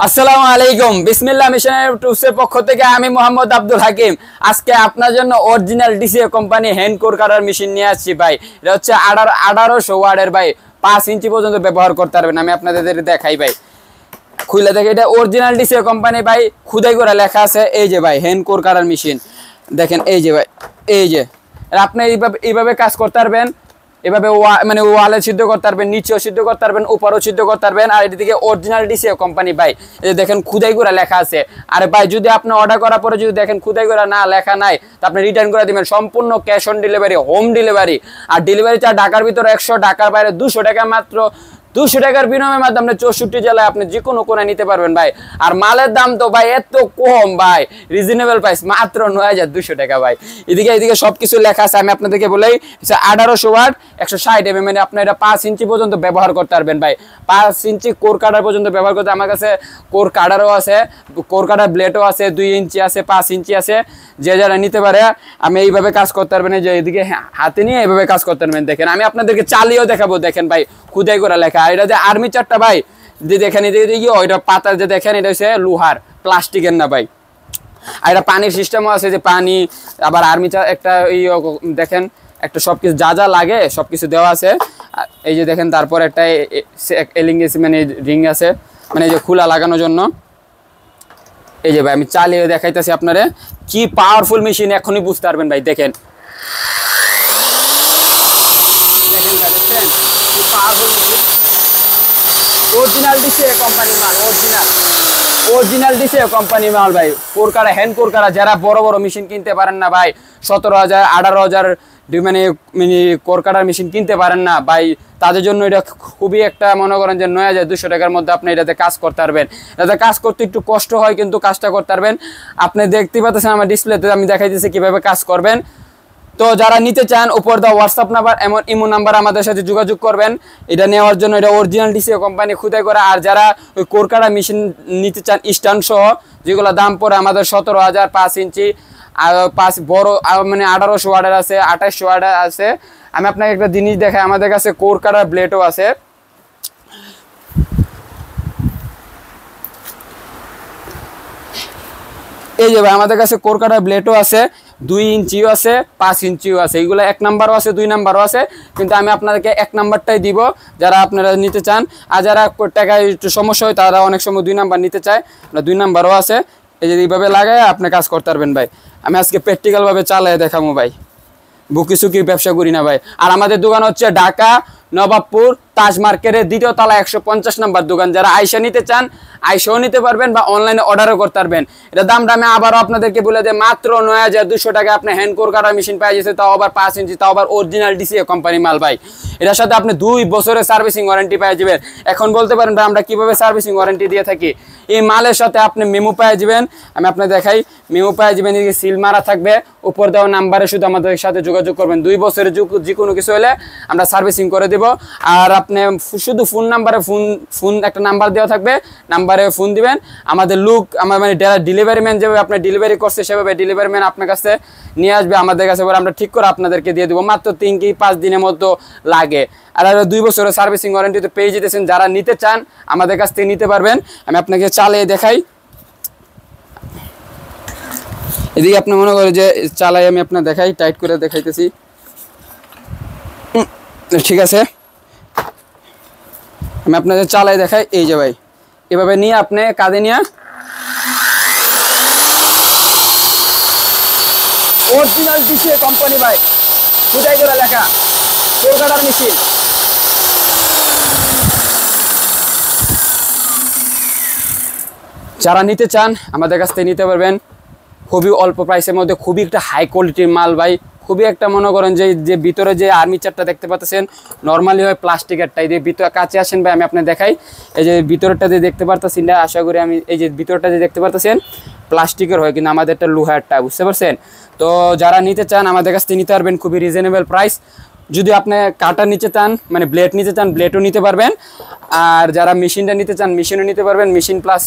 আসসালামু আলাইকুম বিসমিল্লাহ মিশনের টুসের পক্ষ থেকে আমি মোহাম্মদ আব্দুল হাকিম আজকে আপনার জন্য original DCA company hand core cutter machine নিয়ে আসছি ভাই। এটা হচ্ছে 1800 ওয়াটের ভাই, 5 ইঞ্চি পর্যন্ত ব্যবহার করতে পারবেন। আমি আপনাদের দেখাই ভাই, খুলে দেখে এটা অরিজিনাল ডিসিএ কোম্পানি ভাই, খুদাই করে লেখা আছে। এই যে ভাই হ্যান্ড কোর কাটার মেশিন দেখেন, এই যে ভাই, এই যে আপনি এইভাবে কাজ করতে পারবেন। এভাবে মানে ওয়ালে সিদ্ধ করতে পারবেন, নিচেও সিদ্ধ করতে পারবেন, উপরেও সিদ্ধ করতে পারবেন। আর এদিকে অরিজিনাল ডিসিএ কোম্পানি ভাই, এই যে দেখেন খুদাই করে লেখা আছে। আর ভাই যদি আপনি অর্ডার করার পরে যদি দেখেন খুদাই করে না লেখা নাই, তো আপনি রিটার্ন করে দিবেন। সম্পূর্ণ cash on delivery, home delivery. আর ডেলিভারি চার্জ ঢাকার ভিতরে 100, ঢাকার বাইরে 200 টাকা, মাত্র 200 টাকার বিনিময়ের মাধ্যমে 64 জেলায় আপনি যে কোনো কোণে নিতে পারবেন ভাই। আর মালের দাম তো ভাই এত কম ভাই, রিজনেবল প্রাইস, মাত্র 9200 টাকা ভাই। এদিকে সবকিছু লেখা আছে। আমি আপনাদেরকে বলেই 1800 ওয়াট 160 এমএম, মানে আপনি এটা 5 ইঞ্চি পর্যন্ত ব্যবহার করতে পারবেন ভাই। 5 ইঞ্চি কোর কাটার পর্যন্ত ব্যবহার করতে আমার কাছে কোর কাটারও আছে, কোর কাটার ব্লেডও আছে, 2 ইঞ্চি আছে, 5 ইঞ্চি আছে। যে যারা নিতে পারে আমি এইভাবে কাজ করতে পারবেন। যে এদিকে হাতে নিয়ে এইভাবে কাজ করতে পারবেন। দেখেন আমি আপনাদেরকে চালিয়েও দেখাবো। দেখেন ভাই খুদাই করে লেখা। এটা যে আর্মি চারটা ভাই, যে দেখেন ওইটা পাতা যে দেখেন, এটা হচ্ছে লোহার, প্লাস্টিকের না ভাই। আর এটা পানির সিস্টেমও আছে, যে পানি আবার আর্মি চার একটা দেখেন একটা সবকিছু যা যা লাগে সবকিছু দেওয়া আছে। এই যে দেখেন, তারপর একটা এলিঙ্গেস মানে রিং আছে, মানে এই যে খোলা লাগানোর জন্য। এই যে ভাই আমি চালিয়ে দেখাইতেছি আপনারে, কি পাওয়ারফুল মেশিন, এখনই বুঝতে পারবেন ভাই। দেখেন দেখেন ভাই, দেখছেন কি powerful machine. Original DCA company মাল, অরিজিনাল ডিসিএ কোম্পানি মাল ভাই। কোরকারা হ্যান্ড কোরকারা যারা বড় বড় মেশিন কিনতে পারেন না ভাই, 17,000 18,000 মানে কোরকাটার মেশিন কিনতে পারেন না ভাই, তাদের জন্য এটা খুবই একটা মনে করেন যে 9200 টাকার মধ্যে আপনি এটাতে কাজ করতে পারবেন। এটাতে কাজ করতে একটু কষ্ট হয়, কিন্তু কাজটা করতে পারবেন। আপনি দেখতে পাচ্ছেন আমার ডিসপ্লেতে আমি দেখাইতেছি কিভাবে কাজ করবেন। তো যারা নিতে চান উপর দেওয়া হোয়াটসঅ্যাপ নাম্বার এমন ইমো নাম্বার আমাদের সাথে যোগাযোগ করবেন এটা নেওয়ার জন্য। এটা অরিজিনাল ডিসিএ কোম্পানি খুদাই করা। আর যারা ওই কোরকাটা মেশিন নিতে চান স্ট্যান্ড সহ, যেগুলো দাম পড়ে আমাদের 17,000, 5 ইঞ্চি আর 5 বড় মানে 1800 ওয়াটের আছে, 2800 ওয়াটের আছে। আমি আপনাকে একটা জিনিস দেখাই, আমাদের কাছে কোরকাটার ব্লেডও আছে। এই যে ভাই আমাদের কাছে কোরকাটার ব্লেডও আছে, 2 ইঞ্চিও আছে, 5 ইঞ্চিও আছে। এইগুলো 1 নাম্বারও আছে, 2 নাম্বারও আছে, কিন্তু আমি আপনাদেরকে 1 নাম্বারটাই দিব যারা আপনারা নিতে চান। আর যারা টাকায় একটু সমস্যা হয় তারা অনেক সময় 2 নাম্বার নিতে চায়, 2 নাম্বারও আছে। এই যে এইভাবে লাগায় আপনি কাজ করতে পারবেন ভাই। আমি আজকে প্র্যাকটিক্যালভাবে চালিয়ে দেখাবো ভাই, বুকিসুকি ব্যবসা করি না ভাই। আর আমাদের দোকান হচ্ছে ঢাকা নবাবপুর তাজ মার্কেটের 2য় তলা 150 নাম্বার দোকান। যারা আইসা নিতে চান আইসাও নিতে পারবেন, বা অনলাইনে অর্ডারও করতে পারবেন। এটা দামটা আমি আবারও আপনাদেরকে বলে দেয়, মাত্র 9200 টাকা আপনি হ্যান্ড কোর কাটার মেশিন পাই যাচ্ছে, তাও আবার 5 ইঞ্চি, তাও আবার অরিজিনাল ডিসিএ কোম্পানি মাল ভাই। এটার সাথে আপনি 2 বছরের সার্ভিসিং ওয়ারেন্টি পেয়ে যাবেন। এখন বলতে পারেন ভাই আমরা কিভাবে সার্ভিসিং ওয়ারেন্টি দিয়ে থাকি। এই মালের সাথে আপনি মেমো পেয়ে যাবেন, আমি আপনাকে দেখাই। মেমো পেয়ে যাবেন, এদিকে সিল মারা থাকবে, উপর দেওয়া নাম্বারে শুধু আমাদের সাথে যোগাযোগ করবেন। 2 বছরের যে কোনো কিছু হলে আমরা সার্ভিসিং করে দেব। আর আপনি শুধু ফোন নাম্বারে ফোন একটা নাম্বার দেওয়া থাকবে, নাম্বারে ফোন দিবেন। আমাদের লোক আমার মানে ডেলিভারি ম্যান যেভাবে আপনার ডেলিভারি করছে সেভাবে ডেলিভারি ম্যান আপনার কাছে নিয়ে আসবে আমাদের কাছে, আমরা ঠিক করে আপনাদেরকে দিয়ে দেবো। মাত্র 3 কি 5 দিনের মতো লাগে। আর 2 বছরের সার্ভিসিং ওয়ারেন্টি তো পেয়ে যেতেছেন। যারা নিতে চান আমাদের কাছ থেকে নিতে পারবেন। আমি আপনাকে চালিয়ে দেখাই। এদিকে আপনি মনে করেন যে চালাই, আমি আপনার দেখাই, টাইট করে দেখাইতেছি। ঠিক আছে, আমি আপনাদের চালাই দেখাই। এই যে ভাই এভাবে নিয়ে আপনি কাঁধে নিয়ে অরিজিনাল ডিসিএ কোম্পানি ভাই, খুদাই করে লেখা কোর কাটার মেশিন। যারা নিতে চান আমাদের কাছ থেকে নিতে পারবেন, খুবই অল্প প্রাইসের মধ্যে, খুবই একটা হাই কোয়ালিটির মাল ভাই। খুবই একটা মনে করেন যে ভিতরে যে আর্মিচারটা দেখতে পাচ্ছেন নর্মালি হয় প্লাস্টিকেরটাই। দিয়ে ভিতরে কাছে আসেন ভাই, আমি আপনাকে দেখাই। এই যে ভিতরটা যে দেখতে পারতেছেন না, আশা করি আমি এই যে ভিতরটা যে দেখতে পারতেছেন প্লাস্টিকের হয়, কিন্তু আমাদেরটা লোহারটা, বুঝতে পারছেন। তো যারা নিতে চান আমাদের কাছ থেকে নিতে পারবেন, খুবই রিজনেবল প্রাইস। যদি আপনি কাটা নিতে চান মানে ব্লেড নিতে চান ব্লেডও নিতে পারবেন। আর যারা মেশিনটা নিতে চান মেশিনও নিতে পারবেন, মেশিন প্লাস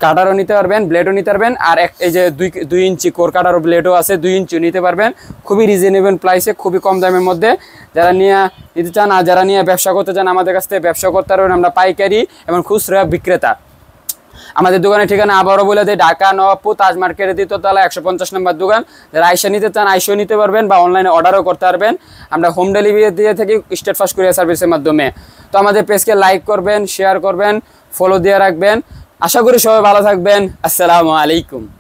কাটারও নিতে পারবেন, ব্লেডও নিতে পারবেন। আর এই যে 2 ইঞ্চি কোর কাটারও ব্লেডও আছে, 2 ইঞ্চিও নিতে পারবেন, খুবই রিজনেবল প্রাইসে, খুবই কম দামের মধ্যে। যারা নিতে চান আর যারা নিয়ে ব্যবসা করতে চান আমাদের কাছ থেকে ব্যবসা করতে পারবেন। আমরা পাইকারি এবং খুচরা বিক্রেতা। আমাদের দোকানের ঠিকানা আবারও বলে দিই, ঢাকা নবাবপুর তাজ মার্কেটের দ্বিতীয়তলা 150 নম্বর দোকান। যারা আইসা নিতে চান আইসা নিতে পারবেন বা অনলাইনে অর্ডারও করতে পারবেন। আমরা হোম ডেলিভারি দিয়ে থাকি স্টেট ফাস্ট কুরিয়ার সার্ভিসের মাধ্যমে। তো আমাদের পেজকে লাইক করবেন, শেয়ার করবেন, ফলো দিয়ে রাখবেন। আশা করি সবাই ভালো থাকবেন। আসসালামু আলাইকুম।